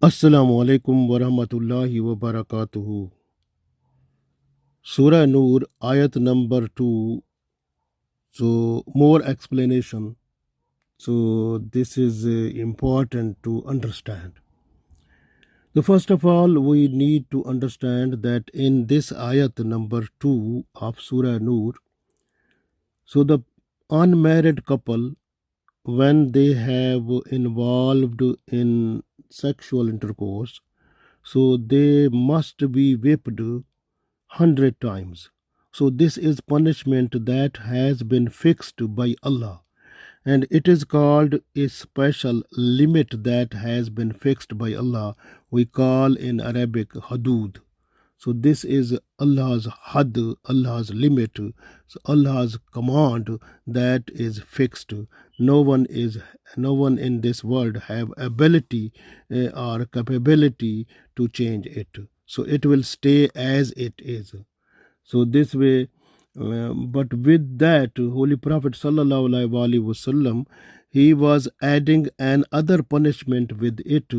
Assalamu alaikum wa rahmatullahi wa barakatuhu. Surah Noor Ayat number 2. So, more explanation. So, this is important to understand. So, first of all, we need to understand that in this Ayat number 2 of Surah Noor, so the unmarried couple, when they have involved in sexual intercourse, so they must be whipped 100 times. So, this is punishment that has been fixed by Allah, and it is called a special limit that has been fixed by Allah. We call in Arabic hudud. So, this is Allah's had, Allah's limit, so Allah's command that is fixed. No one is, no one in this world have ability or capability to change it. So it will stay as it is. So this way, but with that, Holy Prophet sallallahu alaihi wasallam, he was adding another punishment with it.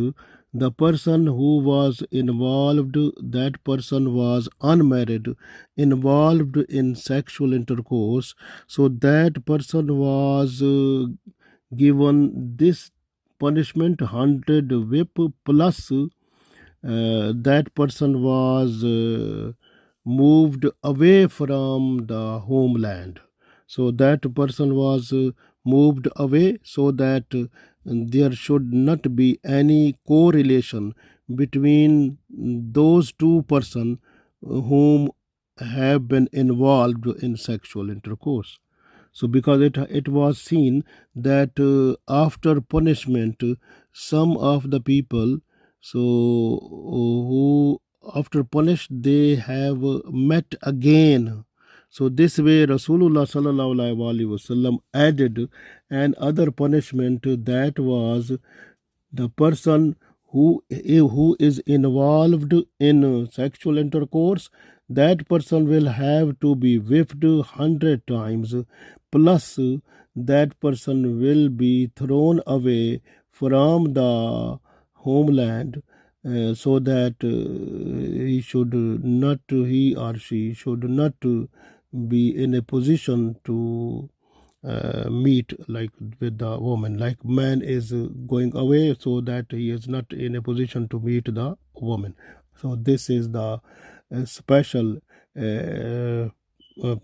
The person who was involved, that person was unmarried, involved in sexual intercourse. So that person was given this punishment 100 whip plus that person was moved away from the homeland. So that person was moved away so that there should not be any correlation between those two persons whom have been involved in sexual intercourse. So because it was seen that after punishment, some of the people, so who after punished they have met again. So this way Rasulullah sallallahu alaihi wasallam added another punishment, that was the person who is involved in sexual intercourse, that person will have to be whipped 100 times, plus that person will be thrown away from the homeland, so that he or she should not be in a position to meet like with the woman, like man is going away, so that he is not in a position to meet the woman. So this is the special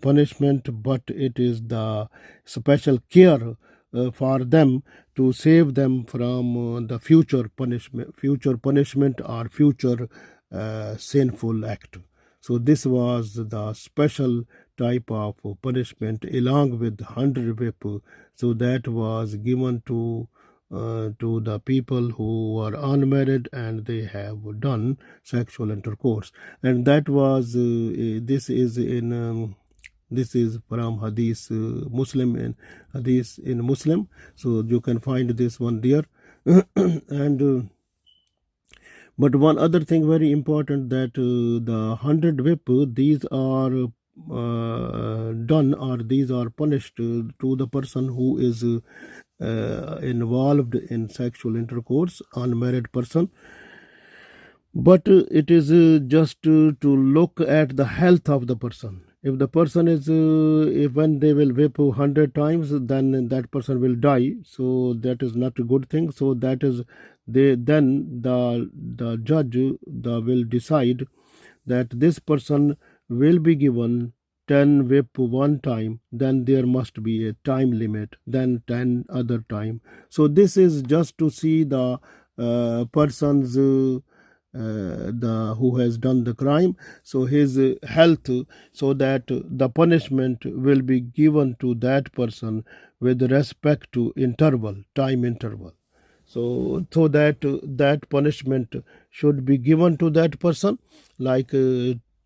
punishment, but it is the special care for them to save them from the future punishment or future sinful act. So this was the special type of punishment along with 100 whip. So that was given to the people who were unmarried and they have done sexual intercourse. And that was this is from Hadith Muslim, in Hadith in Muslim. So you can find this one there. And but one other thing very important, that the 100 whip, these are done, or these are punished to the person who is involved in sexual intercourse, unmarried person. But it is just to look at the health of the person. If the person is, if when they will whip 100 times, then that person will die. So that is not a good thing. So that is then the judge will decide that this person will be given 10 whip one time, then there must be a time limit, then 10 other time. So this is just to see the person's the who has done the crime, so his health, so that the punishment will be given to that person with respect to time interval. So that that punishment should be given to that person, like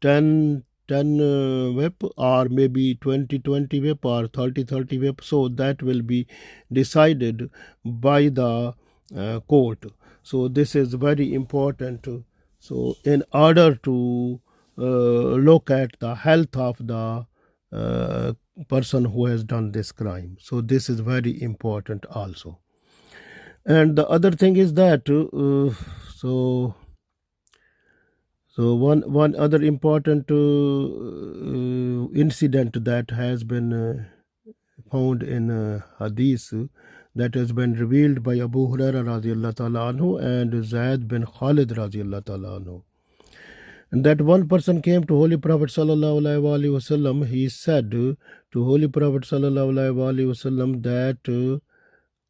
10 whip, or maybe 20 whip, or 30 whip. So that will be decided by the court. So this is very important. So in order to look at the health of the person who has done this crime, so this is very important also. And the other thing is that So one other important incident that has been found in hadith that has been revealed by Abu Hurairah radiallahu ta'ala anhu and Zayd bin Khalid radiallahu ta'ala anhu. And that one person came to Holy Prophet sallallahu alaihi wasallam. He said to Holy Prophet sallallahu alaihi wasallam that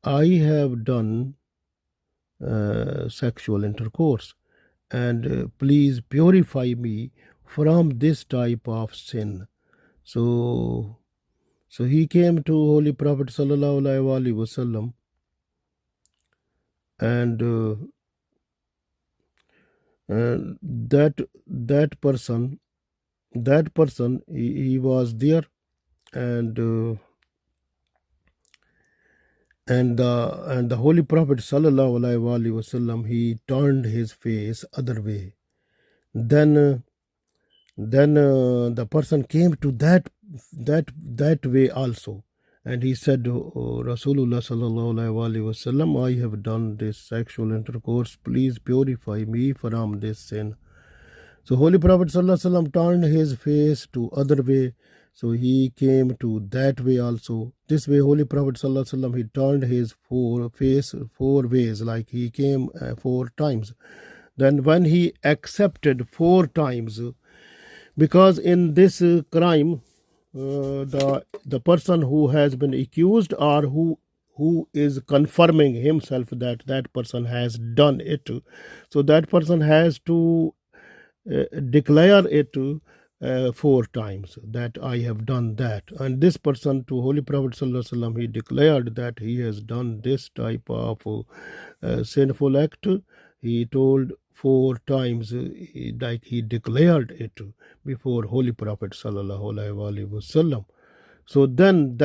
I have done sexual intercourse, and please purify me from this type of sin. So he came to Holy Prophet sallallahu alaihi wasallam, and that person he was there, and the Holy Prophet sallallahu alaihi wasallam, he turned his face other way. Then the person came to that way also, and he said, oh, Rasulullah sallallahu alaihi wasallam, I have done this sexual intercourse, please purify me from this sin. So Holy Prophet sallallahu alaihi wasallam turned his face to other way, so he came to that way also. This way Holy Prophet sallallahu alaihi wasallam, he turned his face four ways, like he came 4 times. Then when he accepted 4 times, because in this crime the person who has been accused, or who is confirming himself that person has done it, so that person has to declare it 4 times that I have done that. And this person to Holy Prophet sallallahu alaihi wasallam, he declared that he has done this type of sinful act. He told 4 times, like he declared it before Holy Prophet sallallahu alaihi wasallam. So then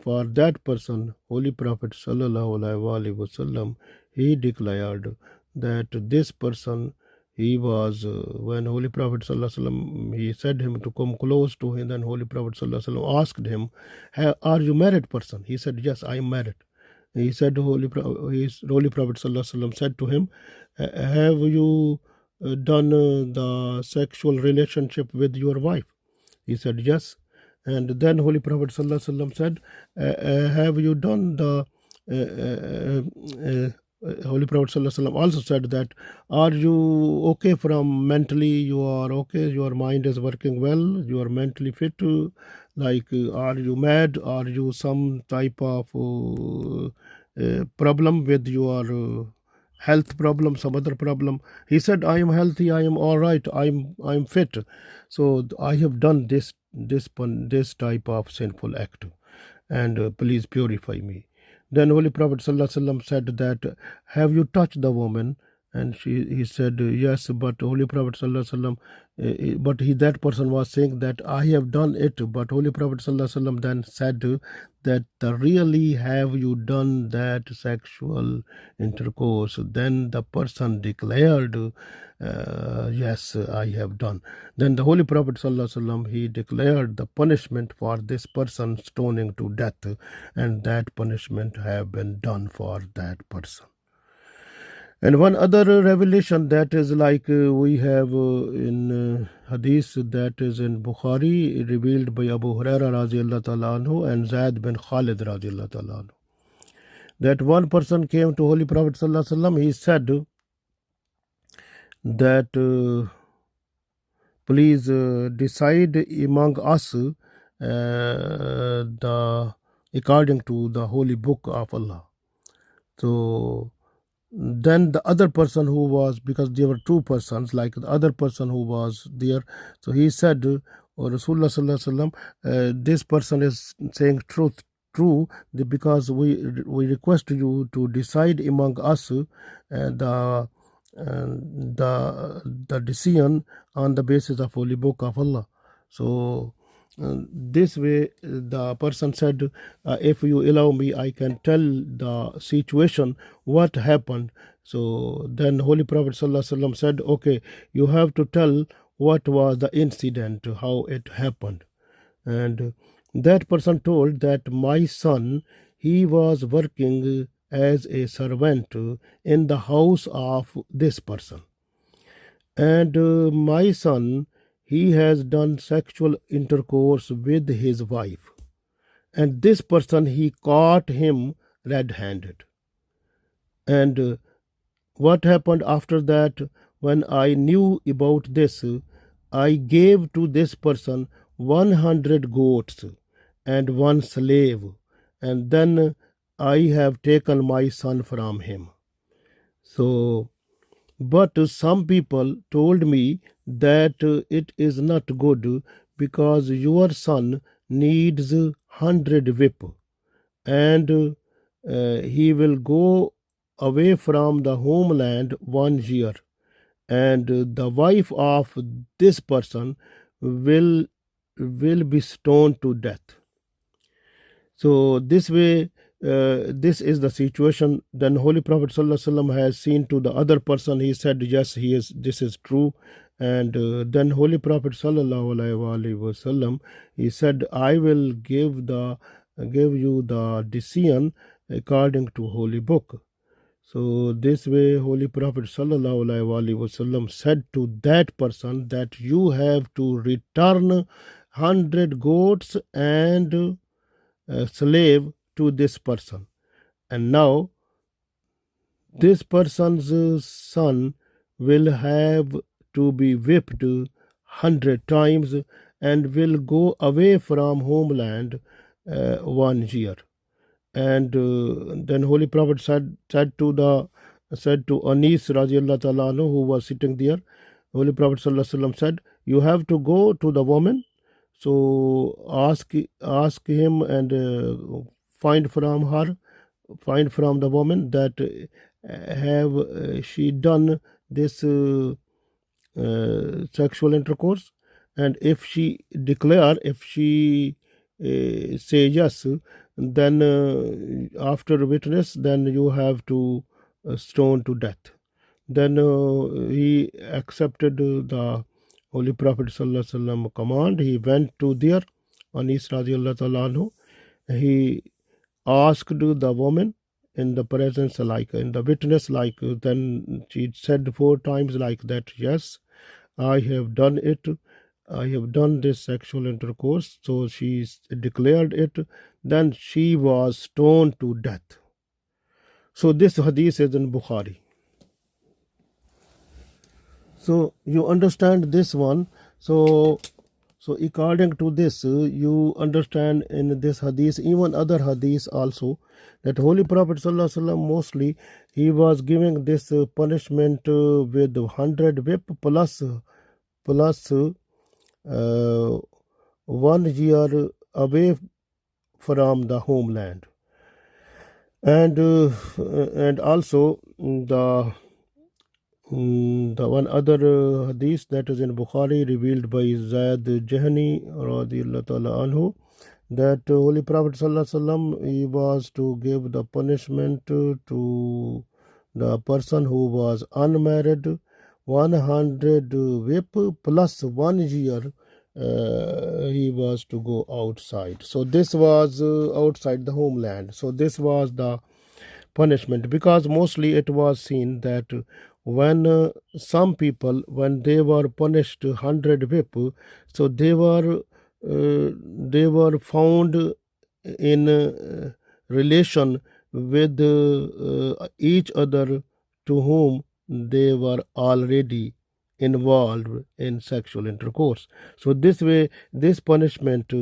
for that person, Holy Prophet sallallahu alaihi wasallam, he declared that this person, he was when Holy Prophet sallallahu alaihi wasallam, he said him to come close to him. Then Holy Prophet sallallahu alaihi wasallam asked him, are you married person? He said, yes, I am married. He said, Holy Prophet sallallahu alaihi wasallam said to him, have you done the sexual relationship with your wife? He said, yes. And then Holy Prophet sallallahu alaihi wasallam said, have you done the Holy Prophet sallallahu alaihi wasallam also said that, are you okay from mentally, you are okay, your mind is working well, you are mentally fit, like are you mad, are you some type of problem with your health problem, some other problem? He said, I am healthy, I am all right, I'm fit. So I have done this type of sinful act, and please purify me. Then Holy Prophet sallallahu alaihi wasallam said that, have you touched the woman? And he said, yes. But Holy Prophet sallallahu alaihi wasallam, that person was saying that I have done it. But Holy Prophet sallallahu alaihi wasallam then said that, really have you done that sexual intercourse? Then the person declared, yes, I have done. Then the Holy Prophet sallallahu alaihi wasallam, he declared the punishment for this person, stoning to death, and that punishment have been done for that person. And one other revelation that is like we have in hadith that is in Bukhari, revealed by Abu Hurairah radiallahu ta'ala anhu and Zayd bin Khalid radiallahu ta'ala anhu, that one person came to Holy Prophet sallallahu alaihi wasallam. He said that, please decide among us according to the holy book of Allah. So then the other person who was, because there were 2 persons, like the other person who was there, so he said, oh, Rasulullah sallallahu alaihi wasallam, this person is saying true, because we request you to decide among us the decision on the basis of holy book of Allah. So this way the person said, if you allow me, I can tell the situation what happened. So then Holy Prophet sallallahu alaihi wasallam said, okay, you have to tell what was the incident, how it happened. And that person told that my son, he was working as a servant in the house of this person. And my son, he has done sexual intercourse with his wife. And this person, he caught him red-handed. And what happened after that? When I knew about this, I gave to this person 100 goats and one slave, and then I have taken my son from him. So, but some people told me that it is not good because your son needs 100 whip, and he will go away from the homeland 1 year, and the wife of this person will be stoned to death. So this way, this is the situation. Then Holy Prophet ﷺ has seen to the other person. He said, yes, he is. This is true. And then Holy Prophet ﷺ, he said, I will give you the decision according to Holy Book. So this way, Holy Prophet ﷺ said to that person that you have to return 100 goats and slave to this person. And now this person's son will have to be whipped 100 times and will go away from homeland 1 year. And then Holy Prophet said to Anis radiallahu ta'ala anhu, who was sitting there, Holy Prophet ﷺ said, you have to go to the woman. So ask him and find from the woman that have she done this sexual intercourse, and if she say yes, then after witness, then you have to stone to death. Then he accepted the Holy Prophet ﷺ command. He went to there, Anis radiallahu ta'ala anhu. He asked the woman in the presence, like in the witness, like then she said 4 times like that, yes, I have done it. I have done this sexual intercourse. So she declared it. Then she was stoned to death. So this hadith is in Bukhari. So you understand this one. So according to this, you understand in this hadith, even other hadith also, that Holy Prophet ﷺ mostly he was giving this punishment with 100 whip plus 1 year away from the homeland, and also the one other hadith that is in Bukhari, revealed by Zayd Jahani radiallahu ta'ala anhu, that Holy Prophet ﷺ, he was to give the punishment to the person who was unmarried, 100 whip plus 1 year he was to go outside. So this was outside the homeland. So this was the punishment, because mostly it was seen that when some people, when they were punished 100 whip, so they were found in relation with each other to whom they were already involved in sexual intercourse. So this way, this punishment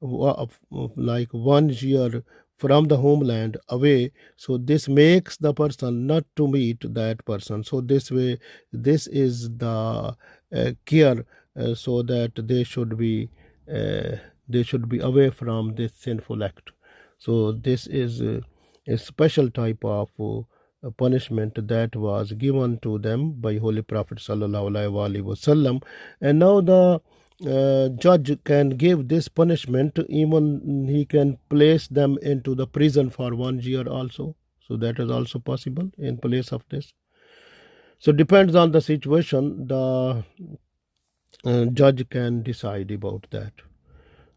like 1 year from the homeland away, so this makes the person not to meet that person. So this way, this is the care, so that they should be away from this sinful act. So this is a special type of punishment that was given to them by Holy Prophet sallallahu alaihi wasallam. And now the judge can give this punishment, even he can place them into the prison for 1 year also. So that is also possible in place of this. So depends on the situation, the judge can decide about that.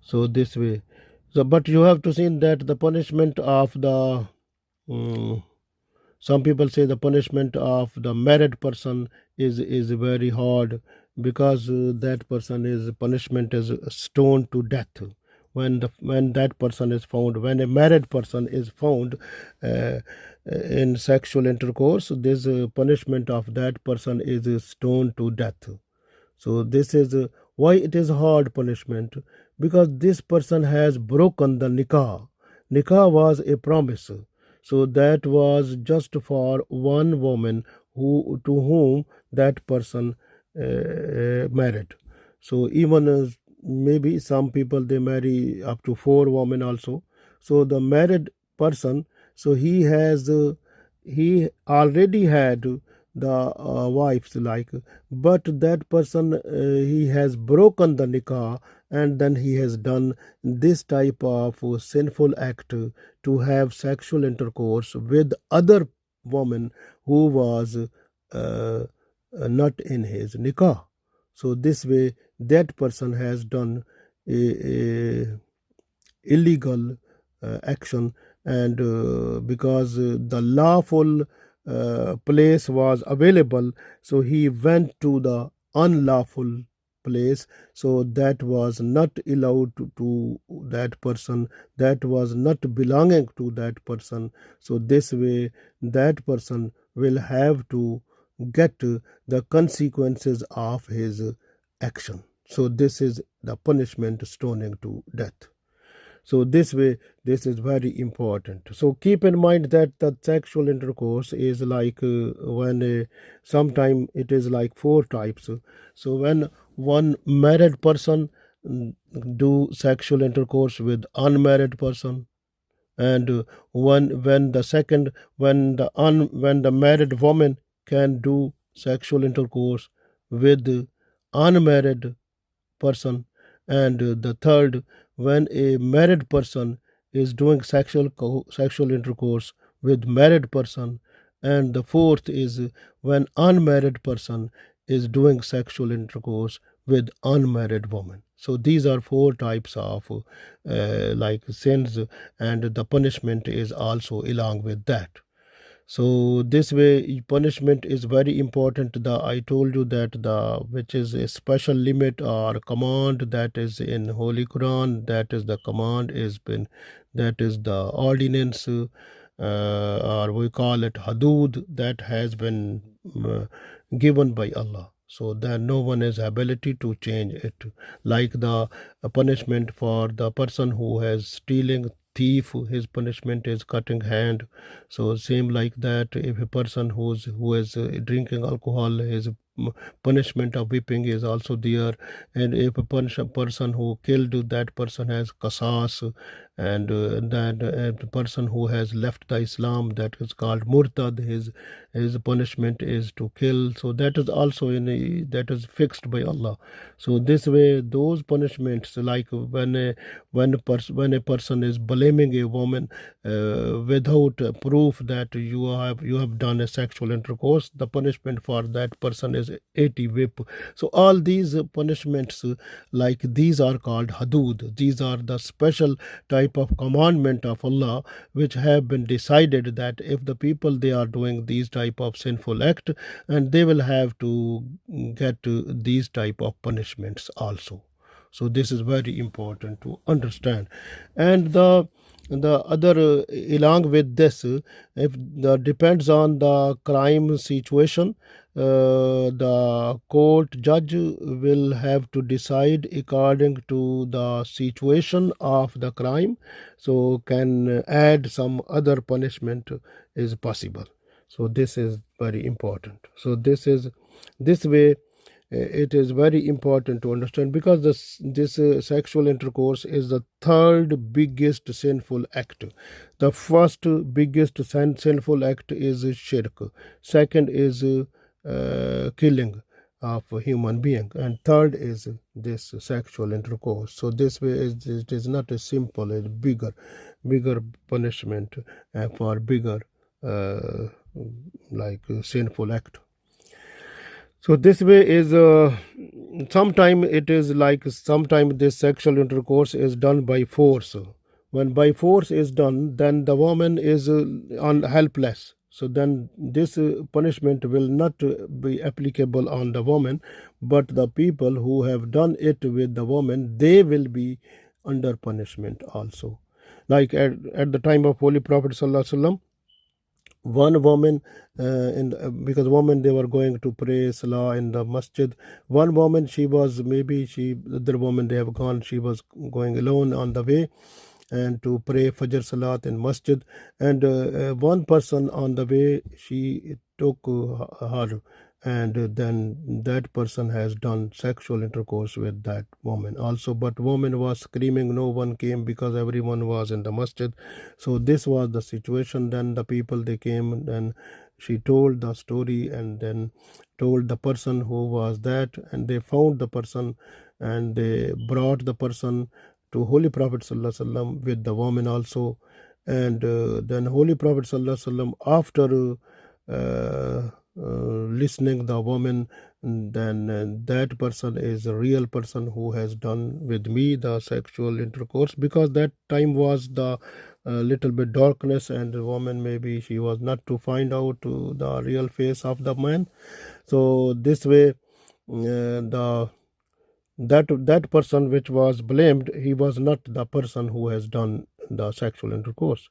So this way. So, but you have to see that the punishment of the Some people say the punishment of the married person is very hard, because that person is punishment is stoned to death. When that person is found, when a married person is found uh, in sexual intercourse, this punishment of that person is stoned to death. So this is why it is hard punishment, because this person has broken the nikah. Nikah was a promise, so that was just for one woman who to whom that person married. So even maybe some people they marry up to four women also. So the married person, so he already had the wives, like, but that person he has broken the nikah, and then he has done this type of sinful act to have sexual intercourse with other woman who was not in his nikah. So this way that person has done a illegal action, and because the lawful place was available, so he went to the unlawful place. So that was not allowed to that person, that was not belonging to that person. So this way that person will have to get the consequences of his action. So this is the punishment, stoning to death. So this way, this is very important. So keep in mind that the sexual intercourse is like when sometime it is like four types. So when one married person do sexual intercourse with unmarried person, and when the second, when the married woman can do sexual intercourse with unmarried person, and the third, when a married person is doing sexual intercourse with married person, and the fourth is when unmarried person is doing sexual intercourse with unmarried woman. So these are four types of like sins, and the punishment is also along with that. So this way punishment is very important. The I told you that the which is a special limit or command that is in Holy Quran, that is the command is been, that is the ordinance, or we call it hudud, that has been given by Allah, so that no one has ability to change it. Like the punishment for the person who has stealing, thief, his punishment is cutting hand. So same like that, if a person who is drinking alcohol, his punishment of whipping is also there. And if a person who killed, that person has qasas. And that the person who has left the Islam, that is called murtad, his punishment is to kill. So that is also that is fixed by Allah. So this way those punishments, like when a person is blaming a woman without proof that you have done a sexual intercourse, the punishment for that person is 80 whip. So all these punishments, like these are called hudud. These are the special type of commandment of Allah, which have been decided that if the people they are doing these type of sinful act, and they will have to get these type of punishments also. So this is very important to understand. And the other along with this, if the depends on the crime situation, the court judge will have to decide according to the situation of the crime, so can add some other punishment is possible. So this is very important. So this way it is very important to understand, because this sexual intercourse is the third biggest sinful act. The first biggest sinful act is shirk, second is killing of a human being, and third is this sexual intercourse. So this way it is not a simple, it's bigger punishment for bigger like sinful act. So this way is sometime it is like sometime this sexual intercourse is done by force. When by force is done, then the woman is helpless. So then this punishment will not be applicable on the woman, but the people who have done it with the woman, they will be under punishment also. Like at the time of Holy Prophet Sallallahu Alaihi Wasallam, one woman because women, they were going to pray salah in the masjid. One woman, she was, maybe she, the other woman, they have gone, she was going alone on the way and to pray Fajr Salat in masjid, and one person on the way, she took her, and then that person has done sexual intercourse with that woman also. But woman was screaming, no one came because everyone was in the masjid. So this was the situation. Then the people, they came, and then she told the story, and then told the person who was that, and they found the person, and they brought the person to Holy Prophet Sallallahu Alaihi Wasallam with the woman also. And then Holy Prophet Sallallahu Alaihi Wasallam, after listening the woman, then that person is a real person who has done with me the sexual intercourse, because that time was the little bit darkness, and the woman, maybe she was not to find out the real face of the man. So this way, the that person which was blamed, he was not the person who has done the sexual intercourse.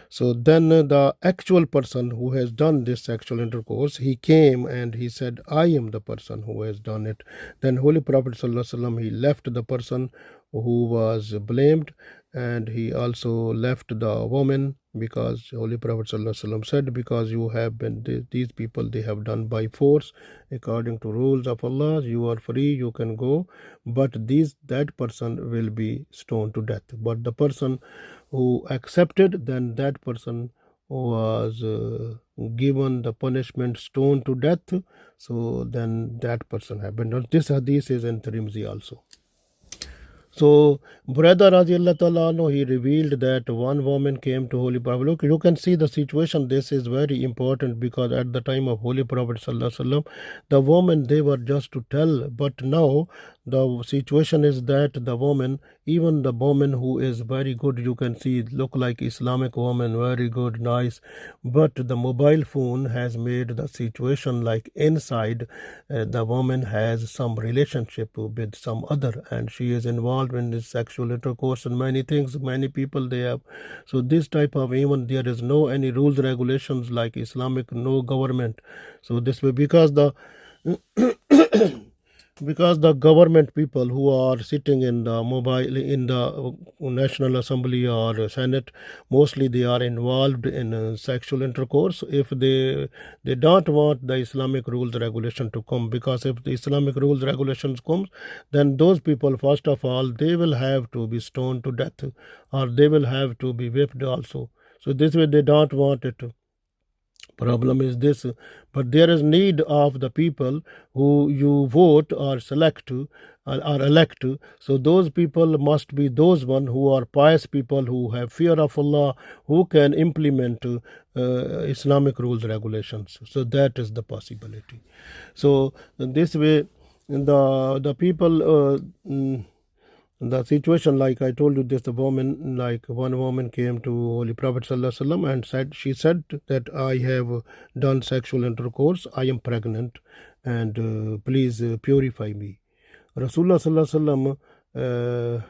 So then the actual person who has done this sexual intercourse, he came and he said, I am the person who has done it. Then Holy Prophet Sallallahu Alaihi Wasallam, he left the person who was blamed, and he also left the woman, because Holy Prophet Sallallahu Alaihi Wasallam said, because you have been, these people, they have done by force according to rules of Allah, you are free, you can go, but that person will be stoned to death. But the person who accepted, then that person was given the punishment, stoned to death. So then that person happened. This hadith is in Tirmidhi also. So Brother Radiallahu Ta'ala anhu, he revealed that one woman came to Holy Prophet. Look, you can see the situation. This is very important, because at the time of Holy Prophet Sallallahu Alaihi Wasallam, the women, they were just to tell. But now the situation is that the woman, even the woman who is very good, you can see, look like Islamic woman, very good, nice. But the mobile phone has made the situation like inside the woman has some relationship with some other, and she is involved in this sexual intercourse and many things, many people they have. So this type of, even there is no any rules regulations like Islamic, no government. So this way, because the because the government people who are sitting in the mobile, in the National Assembly or Senate, mostly they are involved in sexual intercourse. If they don't want the Islamic rules regulation to come, because if the Islamic rules regulations comes, then those people, first of all, they will have to be stoned to death, or they will have to be whipped also. So this way they don't want it. Problem is this, but there is need of the people who you vote or select or elect. So those people must be those one who are pious people, who have fear of Allah, who can implement Islamic rules regulations. So that is the possibility. So this way, the people the situation, like I told you, this the woman, like one woman came to Holy Prophet Sallallahu Alaihi Wasallam and she said that I have done sexual intercourse, I am pregnant, and please purify me. Rasulullah Sallallahu Alaihi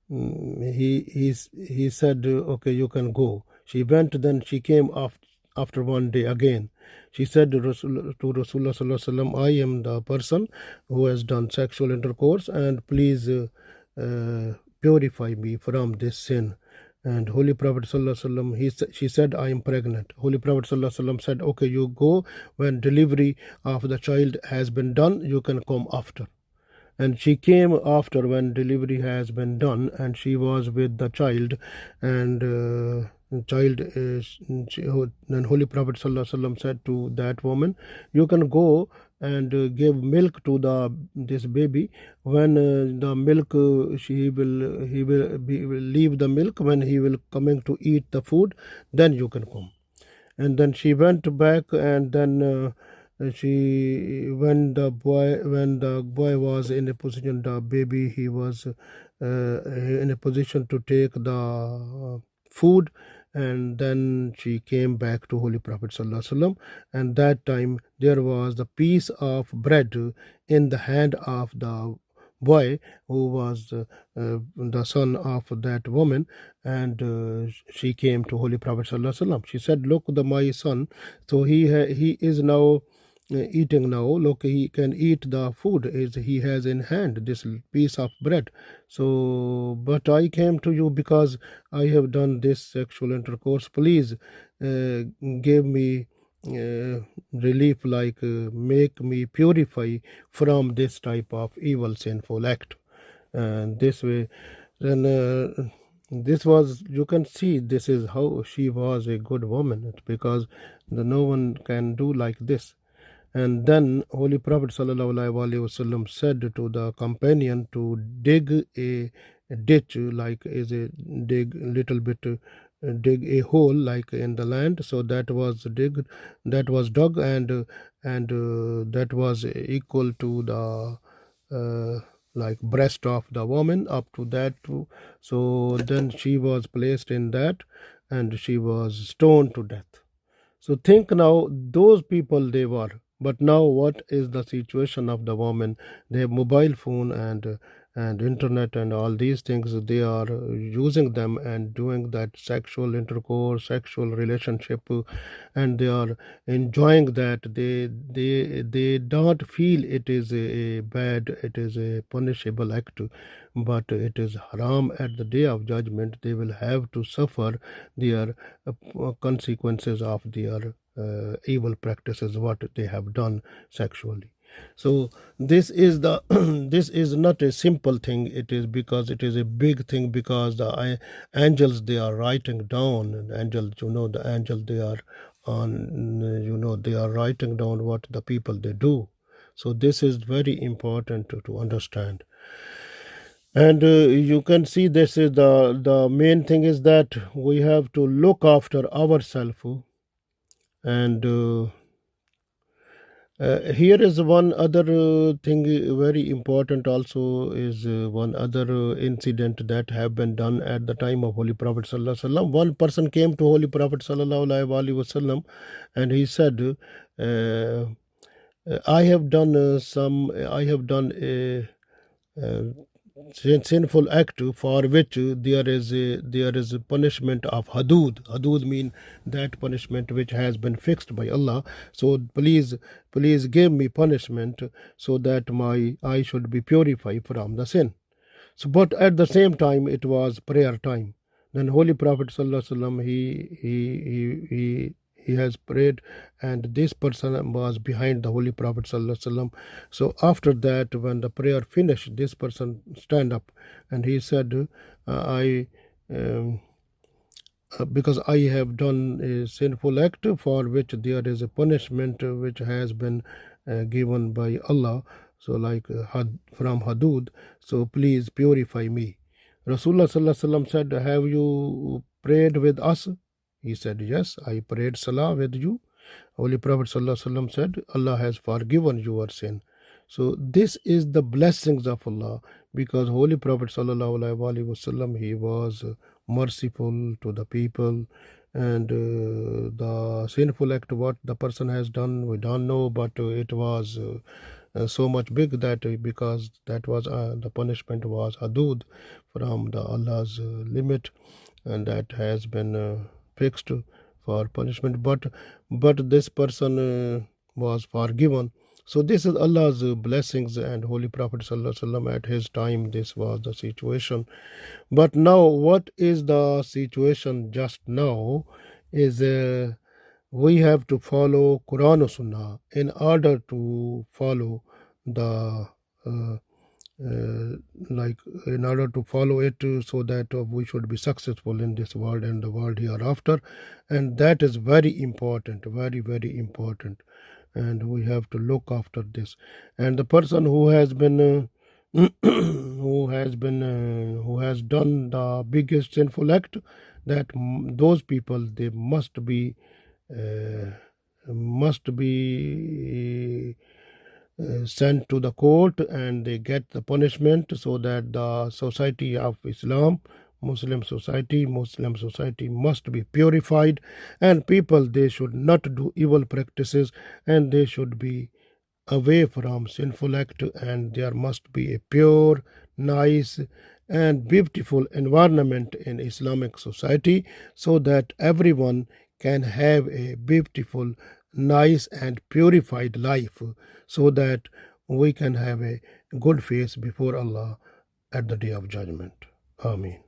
Wasallam, he said, okay, you can go. She went, then she came after one day again. She said to Rasulullah Sallallahu Alaihi Wasallam, I am the person who has done sexual intercourse, and please purify me from this sin. And Holy Prophet Sallallahu Alaihi Wasallam, she said, I am pregnant. Holy Prophet Sallallahu Alaihi Wasallam said, okay, you go, when delivery of the child has been done, you can come after. And she came after, when delivery has been done, and she was with the child, and child is, then Holy Prophet Sallallahu Alaihi Wasallam said to that woman, you can go and give milk to this baby. When the milk, he will leave the milk, when he will coming to eat the food, then you can come. And then she went back, and then when the boy was in a position, the baby, he was in a position to take the food, and then she came back to Holy Prophet Sallallahu Alaihi Wasallam, and that time there was the piece of bread in the hand of the boy who was the son of that woman, and she came to Holy Prophet Sallallahu Alaihi Wasallam. She said, look, my son, so he is now eating now. Look, he can eat the food is he has in hand, this piece of bread. So but I came to you because I have done this sexual intercourse. Please give me relief, like make me purify from this type of evil sinful act. And this way, then this was, you can see, this is how she was a good woman. It's because no one can do like this. And then Holy Prophet ﷺ said to the companion to dig a ditch, like is a dig little bit, dig a hole like in the land. So that was dug, and that was equal to the like breast of the woman up to that. So then she was placed in that, and she was stoned to death. So think now, those people they were. But now what is the situation of the woman? They have mobile phone and internet and all these things. They are using them and doing that sexual intercourse, sexual relationship, and they are enjoying that. They don't feel it is a bad, it is a punishable act, but it is haram. At the day of judgment, they will have to suffer their consequences of their evil practices, what they have done sexually. So this is the this is not a simple thing. It is because it is a big thing, because the angels they are writing down, and angels, the angel they are on, they are writing down what the people they do. So this is very important to understand. And you can see, this is the main thing is that we have to look after ourselves. And here is one other thing very important also, is one other incident that have been done at the time of Holy Prophet Sallallahu Alaihi Wasallam. One person came to Holy Prophet Sallallahu Alaihi Wasallam, and he said, I have done a sinful act for which there is a punishment of hudud. Hudud mean that punishment which has been fixed by Allah. So please give me punishment, so that I should be purified from the sin. So but at the same time it was prayer time. Then Holy Prophet Sallallahu Alaihi Wasallam, he has prayed, and this person was behind the Holy Prophet Sallallahu Alaihi Wasallam. So after that, when the prayer finished, this person stand up, and he said, I because I have done a sinful act for which there is a punishment which has been given by Allah, so like from hudud, so please purify me. Rasulullah Sallallahu Alaihi Wasallam said, have you prayed with us? He said, yes, I prayed salah with you. Holy Prophet Sallallahu Alaihi Wasallam said, Allah has forgiven your sin. So this is the blessings of Allah, because Holy Prophet Sallallahu Alaihi Wasallam, he was merciful to the people. And the sinful act what the person has done, we don't know, but it was so much big that because that was the punishment was hudud from the Allah's limit, and that has been fixed for punishment. But this person was forgiven. So this is Allah's blessings, and Holy Prophet Sallallahu Alaihi Wasallam at his time, this was the situation. But now what is the situation just now is we have to follow Quran or Sunnah in order to follow the like in order to follow it, so that we should be successful in this world and the world hereafter. And that is very important, very very important, and we have to look after this. And the person who has been who has done the biggest sinful act, that those people, they must be sent to the court, and they get the punishment, so that the society of Islam Muslim society must be purified, and people, they should not do evil practices, and they should be away from sinful act, and there must be a pure, nice, and beautiful environment in Islamic society, so that everyone can have a beautiful, nice, and purified life, so that we can have a good face before Allah at the day of judgment. Amen.